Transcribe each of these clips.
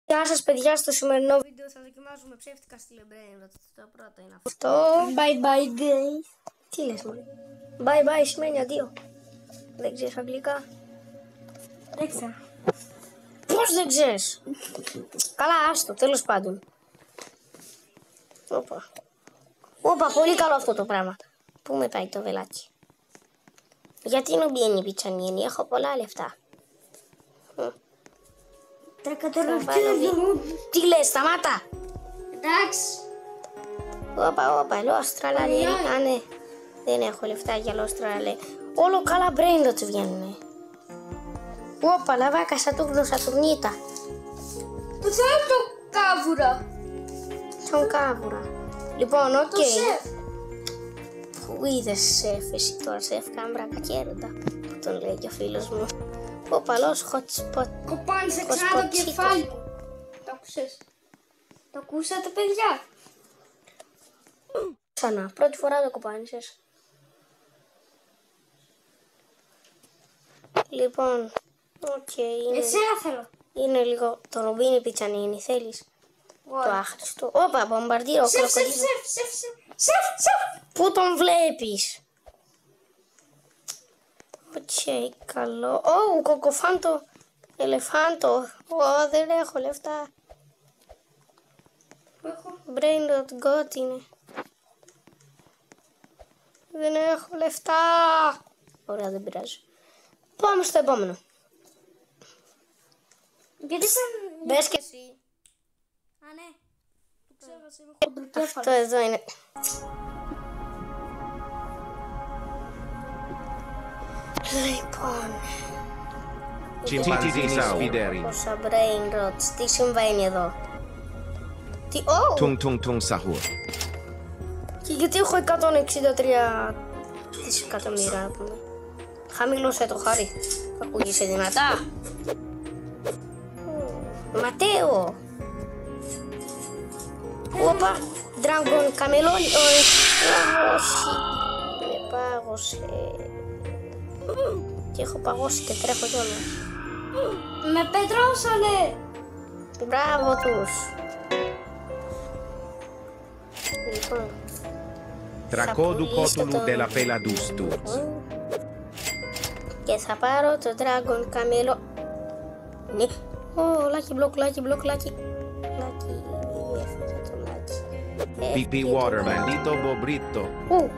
Γεια σας παιδιά, στο σημερινό βίντεο θα δοκιμάζουμε ψεύτικα στη Brainrot. Το πρώτο είναι αυτό. Bye bye guys. Τι λες μωρέ? Bye bye σημαίνει αντίο. Δεν ξέρεις αγγλικά? Δεν ξέρω. Πώς δεν ξέρεις? Καλά, άστο, τέλος πάντων. Όπα, πολύ καλό αυτό το πράγμα. Πού με πάει το βελάκι? Γιατί νομπιένει πιτσανιένει, έχω πολλά λεφτά. Τι λες, σταμάτα! Εντάξει. Όπα, λόστρα λέει. Α, ναι. Δεν έχω λεφτά για λόστρα λέει. Όλο καλά Brainrot βγαίνουνε. Όπα, λαβάκα σατουρνίτα. Το θέλω το κάβουρα. Τον κάβουρα. Λοιπόν, οκ. Το σεφ. Πού είδες σεφ εσύ τώρα, σεφ κάμπρα κακέρωτα, που τον λέει και ο φίλος μου. Ο παλός hotspot. Κοπάνισε ξανά το κεφάλι μου. Το άκουσες? Το ακούσατε παιδιά? Ξανά, πρώτη φορά το κοπάνισες. Λοιπόν, οκ, είναι... Εσένα θέλω. Είναι λίγο το ρομπίνι πιτσανίνι, θέλεις? Ωραία. Το άχρηστο. Όπα, μπομπαρδίρο, Σεφ. Πού τον βλέπεις? Οκ, καλό. Ω, κοκοφάντο, ελεφάντο. Ω, δεν έχω λεφτά. Brainrot God είναι. Δεν έχω λεφτά. Ωραία, δεν πειράζει. Πάμε στο επόμενο. Γιατί σαν... Μπες και εσύ. Α, ναι. Το ξέχασα, είμαι χοντροκέφαλος. Αυτό εδώ είναι. Λοιπόν. Πόσα Brainrot. Τι συμβαίνει εδώ? Τι, ω! Tung sahur. Και γιατί έχω 163 δισεκατομμύρια να πούμε? Χαμηλώσε το χάρι. Ακούγεσαι δυνατά. Ματέο. Όπα. Dragon καμελόνι. Όχι. Με πάγωσε. Και έχω παγώσει και τρέχω κιόλας. Με πετρώσανε. Μπράβο τους. Λοιπόν. Τρακόδου κότουλου de la pela dustur. Και θα πάρω το Dragon καμελό. Ναι. Ω, λάκι μπλοκ. Λάκι. Έφαγα το λάκι. Pipi water bandito bobrito. Ου,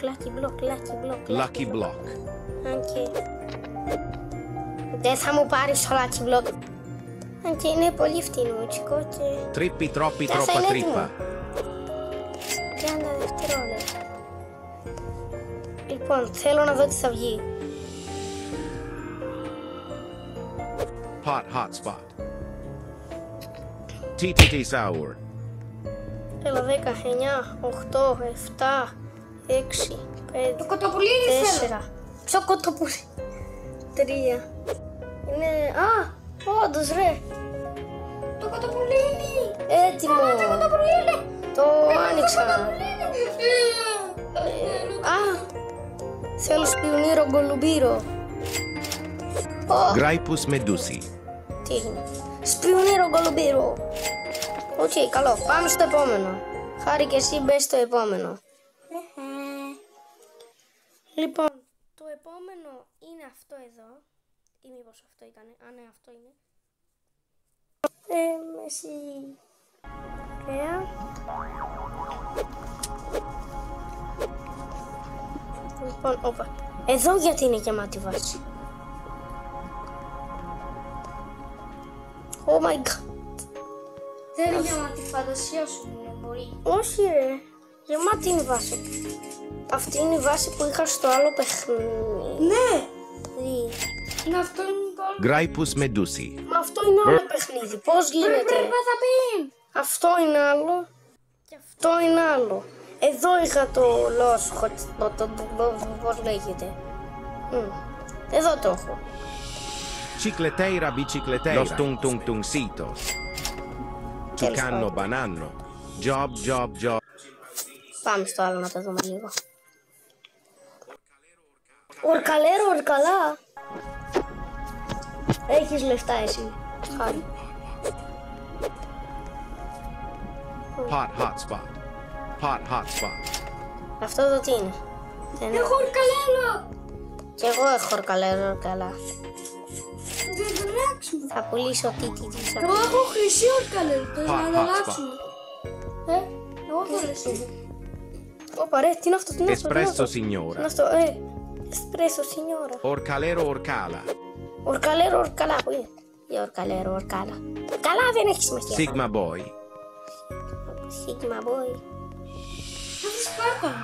λάκι μπλοκ. Lucky block. Αν και... Δεν θα μου πάρεις το λάκι μπλοκ. Αν και είναι πολύ φτηνούτσικο και... Trippi troppi Θα troppa είναι trippa. 30 δευτερόλεπτα. Λοιπόν, θέλω να δω τι θα βγει. Hot spot. TTT sour. Έλα 10, 9, 8, 7, 6, 5, Το κοτοπουλίδι θέλω. 4. Ποιο κοτοπουλί? 3. Είναι... Α, όντως ρε. Το κοτοπουλίδι. Έτοιμο. Το κοτοπουλίδι. Το άνοιξα. Α, θέλω σπιουνίρο γκολουμπίρο. Graipus medusi. Τι έγινε? Σπιουνίρο γκολουμπίρο. Οκ, καλό. Πάμε στο επόμενο. Χάρη και εσύ μπες στο επόμενο. Λοιπόν, το επόμενο είναι αυτό εδώ. Ή μήπως αυτό ήταν? Α, ναι, αυτό είναι. Εσύ... Ωραία. Λοιπόν, όπα. Εδώ γιατί είναι γεμάτη βάση? Oh my god. Δεν είναι γεμάτη φαντασία σου, μπορεί. Όχι ρε. Γεμάτη είναι η βάση. Αυτή είναι η βάση που είχα στο άλλο παιχνίδι. Ναι. Είναι αυτό είναι το άλλο. Graipus medusi. Μα αυτό είναι άλλο παιχνίδι. Πώς γίνεται? Πρέπει να θα πει. Αυτό είναι άλλο. Και αυτό είναι άλλο. Εδώ είχα το lost hotspot, πώς λέγεται. Εδώ το έχω. Cicleteira bicicleteira. Los tung sitos. Tucano banano. Job. Πάμε στο άλλο να το δούμε λίγο. Ορκαλά. Έχεις λεφτά εσύ. Χάρη. Hot hotspot. Hot hotspot. Αυτό εδώ τι είναι? Δεν Έχω ορκαλέλο. Κι εγώ έχω ορκαλέρο καλά. Δεν το αλλάξουμε. Θα πουλήσω τι. Εγώ έχω χρυσή ορκαλέλο. Το Hot να το hotspot. αλλάξουμε. Εγώ το χρυσή. Ωπα ρε, τι είναι αυτό, τι είναι αυτό, τι είναι Espresso αυτό. Τι είναι signora. αυτό, Espresso signora. Orcalero orcala. Ορκαλέρο ορκαλά, πού είναι? Η ορκαλέρο ορκάλα. Καλά δεν έχει σημασία. Sigma boy. Sigma boy. Θα τις πάρω.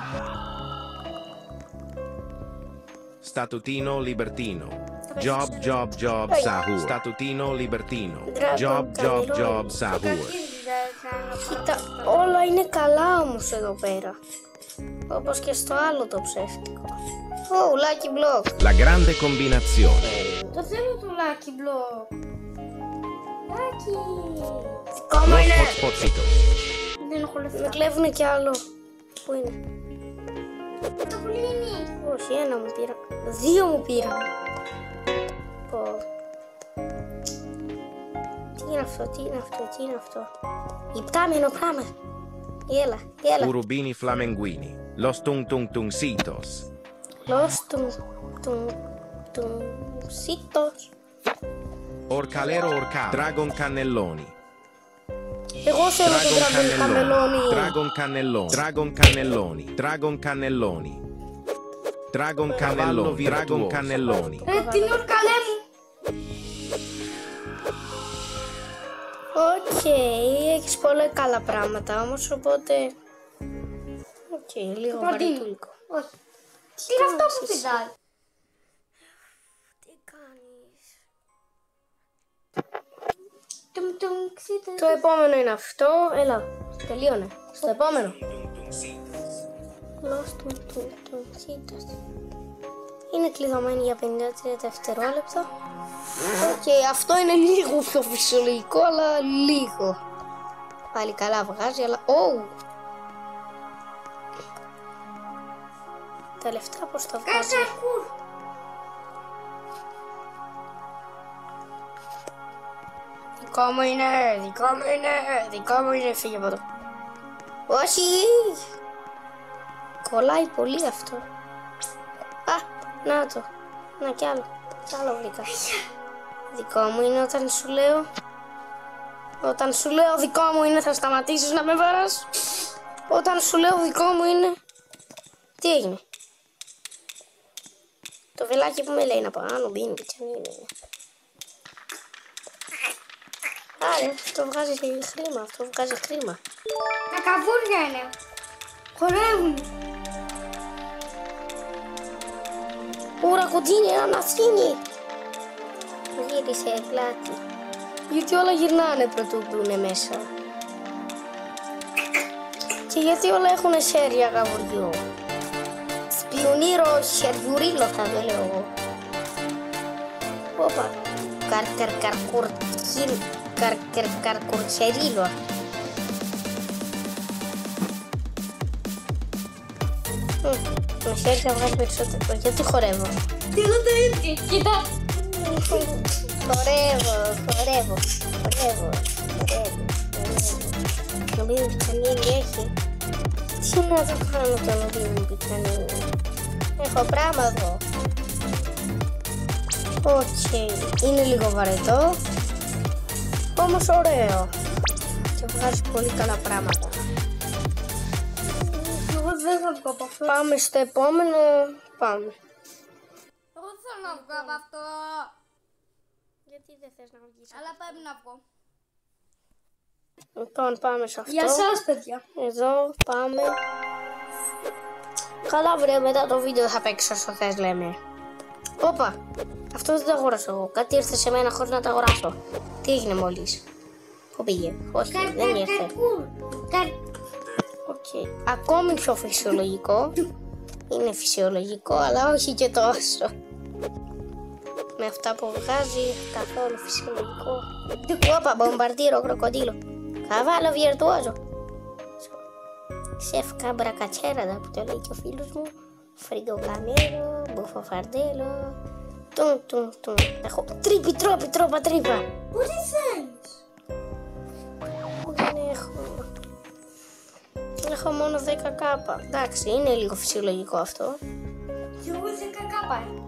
Statutino libertino. Job sahur. Statutino libertino. Job sahur. Κοίτα, όλα είναι καλά όμως εδώ πέρα. Όπως και στο άλλο το ψεύτικο. Ω, Lucky Block. La grande combinazione. Το θέλω το Lucky Block. Lucky. Κόμμα Los είναι. hotspotcitos. Δεν έχω Με λεφτά. κλέβουνε κι άλλο. Πού είναι? Το πουλίνι. Όχι, ένα μου πήρα. Δύο μου πήρα. Πω. Τι είναι αυτό, τι είναι αυτό, τι είναι αυτό? Υπτάμενο πράγμα. Έλα. Urubini flamenguini. Los tung-tung-tungcitos. Los sitos. Orcalero orcala. Dragon cannelloni. Εγώ θέλω τον Dragon καμελόνι. Dragon cannelloni. Dragon cannelloni. Dragon cannelloni. Dragon cannelloni. Dragon cannelloni. Την ορκαλέ μου. Οκ, έχεις πολλά καλά πράγματα όμως, οπότε... Οκ, λίγο βαρύτουλικο. Όχι. Τι είναι αυτό που πηδάει. Τι κάνεις? Ξύτε. Το επόμενο είναι αυτό. Έλα, τελείωνε. Στο επόμενο. Είναι κλειδωμένη για 53 δευτερόλεπτα. Οκ, αυτό είναι λίγο πιο φυσιολογικό, αλλά λίγο. Πάλι καλά βγάζει, αλλά... Oh! Τα λεφτά πώς τα βγάζει? Καρκούρ. Δικό μου είναι, φύγε από εδώ. Όχι! Κολλάει πολύ αυτό. Α, να το. Να κι άλλο βρήκα. Δικό μου είναι όταν σου λέω. Όταν σου λέω δικό μου είναι, θα σταματήσεις να με βαράς? Όταν σου λέω δικό μου είναι. Τι έγινε? Το βελάκι που με λέει να πάνω μπίνει πιτσανίνη. Άρε, αυτό βγάζει χρήμα, Τα καβούρια είναι. Χορεύουν. Ούρα κοντίνι, αναθύνει. Γύρισε πλάτη. Γιατί όλα γυρνάνε πρωτού μπρουνε μέσα. Και γιατί όλα έχουν σέρια καβουριού. Σπιονίρο σεριουρίλο θα το λέω εγώ. Όπα. Καρκουρτσερίλο. Με σέρια βγάζει περισσότερο. Γιατί χορεύω? Τι εδώ το ίδιο. Κοίτα. Χορεύω. Νομίζω πιτσανίνη έχει. Τι να το κάνω το νομίζω πιτσανίνη? Έχω πράγμα εδώ. Οκ, είναι λίγο βαρετό, όμως ωραίο. Και βγάζει πολύ καλά πράγματα. Εγώ δεν θα βγω από αυτό. Πάμε στο επόμενο. Πάμε. Εγώ δεν θέλω να βγω από αυτό. Γιατί δεν θες να βγεις? Αλλά πρέπει να βγω. Λοιπόν, πάμε σε αυτό. Για σας, παιδιά. Εδώ πάμε. Καλά βρε, μετά το βίντεο θα παίξω όσο θες λέμε. Όπα, αυτό δεν το αγόρασα εγώ. Κάτι ήρθε σε μένα χωρίς να το αγοράσω. Τι έγινε μόλις? Πού πήγε? Όχι, δεν ήρθε. Οκ. Ακόμη πιο φυσιολογικό. Είναι φυσιολογικό, αλλά όχι και τόσο. Με αυτά που βγάζει, καθόλου φυσιολογικό. Όπα, μπομπαρδίρο, κροκοντήλο. Καβάλο βιερτουόζο. Σεφ κάμπρα κατσέραδα που το λέει και ο φίλος μου. Φρίγκο καμέρο, μπουφο φαρντέλο. Τουν. Έχω τρόπα. Πού τι θέλεις? Δεν έχω. Έχω μόνο 10k. Εντάξει, είναι λίγο φυσιολογικό αυτό. Κι εγώ 10k.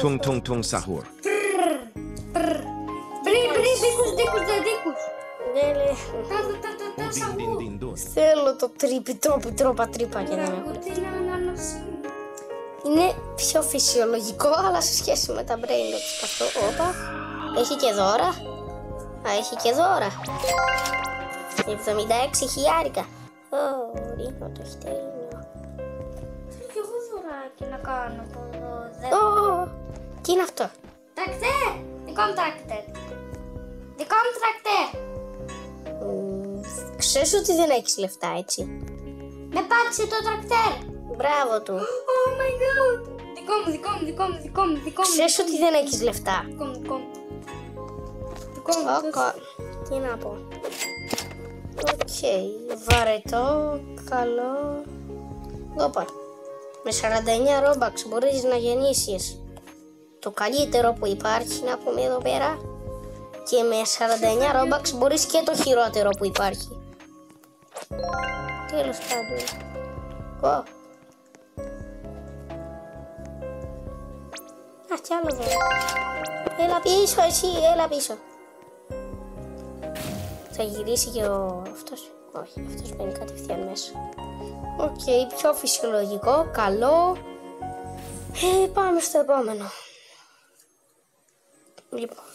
Tung tung tung sahur. Δίκους. Δεν λέει. Τα Din din din dun. Θέλω το τρύπα και δεν έχω. Είναι πιο φυσιολογικό, αλλά σε σχέση με τα brain rots αυτό. Όπα. Έχει και δώρα. Έχει και δώρα. 76 χιλιάρικα. Ρίνο το χτέρινο. Θέλω κι εγώ δωράκι να κάνω από εδώ. Τι είναι αυτό? Τρακτέρ. Δικό μου τρακτέρ. Δικό μου τρακτέρ. Ξέρεις ότι δεν έχεις λεφτά, έτσι? Με πάτησε το τρακτέρ. Μπράβο του. Oh my god. Δικό μου. Ξέρεις ότι δεν έχεις λεφτά. Δικό μου. Τι να πω. Οκ, βαρετό, καλό. Όπα. Με 49 Robux μπορείς να γεννήσεις το καλύτερο που υπάρχει, να πούμε εδώ πέρα. Και με 49 Robux μπορείς και το χειρότερο που υπάρχει. Τέλος πάντων. Κι άλλο εδώ. Έλα πίσω εσύ, έλα πίσω. Θα γυρίσει και αυτός. Όχι, αυτός μπαίνει κατευθείαν μέσα. Οκ, πιο φυσιολογικό, καλό. Πάμε στο επόμενο. Λοιπόν,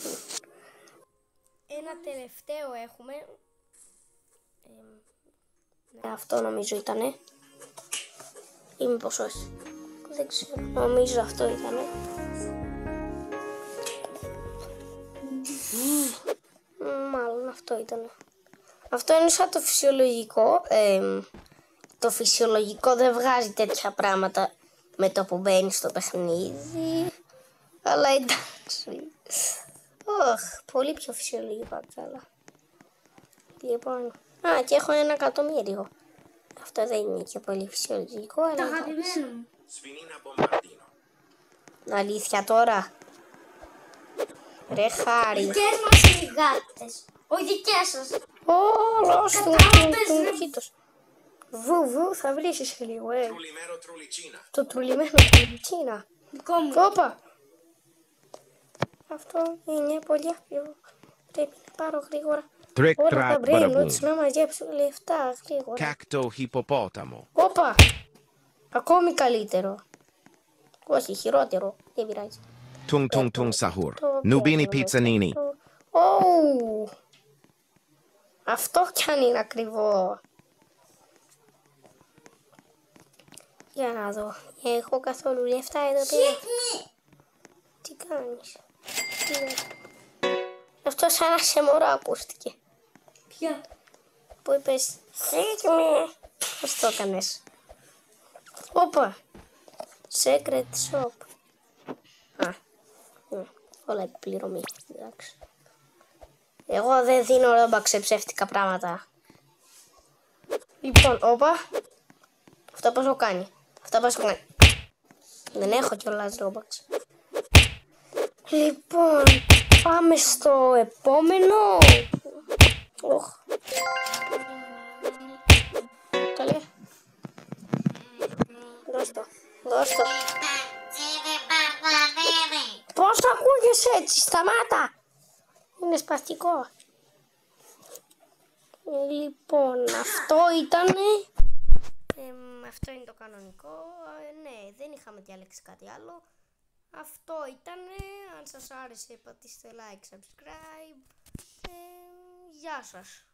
ένα τελευταίο έχουμε. Αυτό νομίζω ήτανε. Ή μήπως όχι. Δεν ξέρω. Νομίζω αυτό ήτανε. Μάλλον αυτό ήτανε. Αυτό είναι σαν το φυσιολογικό. Το φυσιολογικό δεν βγάζει τέτοια πράγματα με το που μπαίνει στο παιχνίδι. Αλλά εντάξει. Πολύ πιο φυσιολογικό απ' τα άλλα. Λοιπόν. Και έχω 1 εκατομμύριο. Αυτό δεν είναι και πολύ φυσιολογικό, αλλά. Το αγαπημένο μου. Sfinina bombardino. Αλήθεια τώρα. Ρε χάρη. Δικές μας οι γάτες. Όχι δικές σας. Όλος του κοίτος. Βου, θα βρίσκεις σε λίγο, Trullimero trullicina. Το τρουλημένο τρουλιτσίνα. Δικό μου. Όπα. Αυτό είναι πολύ ακριβό. Πρέπει να πάρω γρήγορα. Trek Όλα τα track brain baraboo. rots να μαζέψω λεφτά γρήγορα. Cacto hippopotamo. Όπα. Ακόμη καλύτερο. Όχι, χειρότερο. Δεν πειράζει. Tung tung tung sahur. Το Nubini πιάνω, pizzanini. Αυτό κι αν είναι ακριβό. Για να δω. Έχω καθόλου λεφτά εδώ πέρα. Τι κάνεις? Αυτό σαν να σε μωρό ακούστηκε. Ποια? Που είπες «Σίγμη». Πώς το έκανες? Όπα. Secret shop. Όλα επιπληρωμή. Εντάξει. Εγώ δεν δίνω Robux σε ψεύτικα πράγματα. Λοιπόν, όπα. Αυτό πώς το κάνει? Δεν έχω κιόλας Robux. Λοιπόν, πάμε στο επόμενο. Καλέ. Δώσ' το. Πώς ακούγεσαι έτσι, σταμάτα. Είναι σπαστικό. Λοιπόν, αυτό ήτανε. Αυτό είναι το κανονικό. Ναι, δεν είχαμε διαλέξει κάτι άλλο. Αυτό ήτανε. Αν σας άρεσε, πατήστε like, subscribe. Γεια σας.